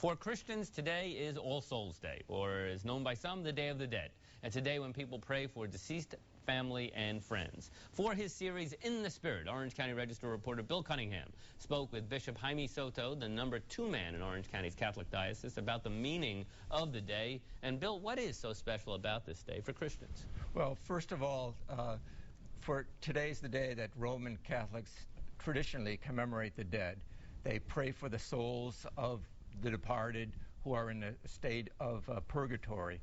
For Christians, today is All Souls Day, or is known by some the Day of the Dead. It's a day when people pray for deceased family and friends. For his series In the Spirit, Orange County Register reporter Bill Cunningham spoke with Bishop Jaime Soto, the #2 man in Orange County's Catholic diocese, about the meaning of the day. And Bill, what is so special about this day for Christians? Well, first of all, for today's the day that Roman Catholics traditionally commemorate the dead. They pray for the souls of the departed who are in a state of purgatory,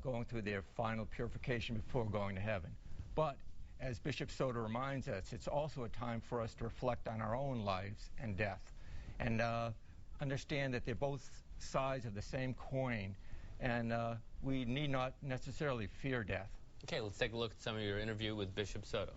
going through their final purification before going to heaven. But as Bishop Soto reminds us, it's also a time for us to reflect on our own lives and death, and understand that they're both sides of the same coin, and we need not necessarily fear death. Okay, let's take a look at some of your interview with Bishop Soto.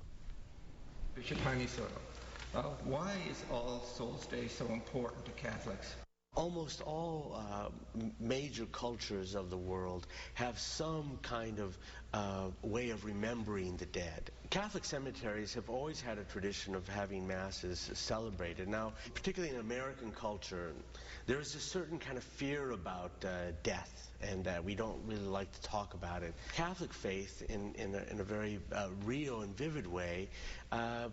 Bishop Jaime Soto, why is All Souls Day so important to Catholics? Almost all major cultures of the world have some kind of way of remembering the dead. Catholic cemeteries have always had a tradition of having masses celebrated. Now, particularly in American culture, there is a certain kind of fear about death, and we don't really like to talk about it. Catholic faith, in a very real and vivid way,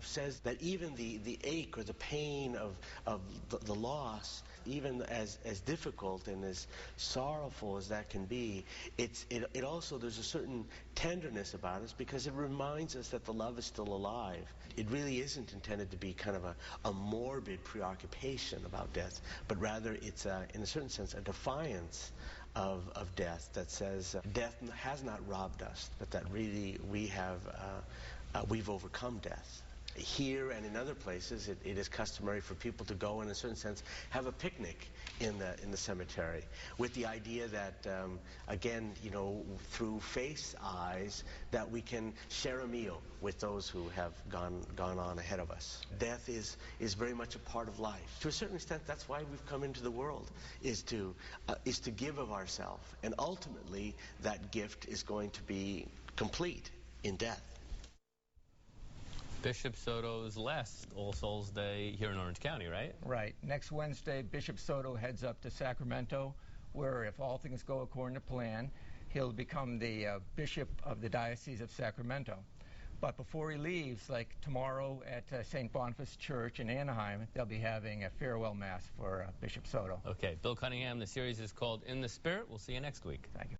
says that even the ache or the pain of the loss, even as difficult and as sorrowful as that can be, it also, there's a certain tenderness about us because it reminds us that the love is still alive. It really isn't intended to be kind of a morbid preoccupation about death, but rather it's, in a certain sense, a defiance of death that says death has not robbed us, but that really we've overcome death. Here and in other places, it is customary for people to go, in a certain sense, have a picnic in the cemetery, with the idea that, again, you know, through faith's eyes, that we can share a meal with those who have gone on ahead of us. Death is very much a part of life. To a certain extent, that's why we've come into the world, is to give of ourselves, and ultimately, that gift is going to be complete in death. Bishop Soto's last All Souls Day here in Orange County, right? Right. Next Wednesday, Bishop Soto heads up to Sacramento, where, if all things go according to plan, he'll become the bishop of the Diocese of Sacramento. But before he leaves, like tomorrow at St. Boniface Church in Anaheim, they'll be having a farewell mass for Bishop Soto. Okay, Bill Cunningham, the series is called In the Spirit. We'll see you next week. Thank you.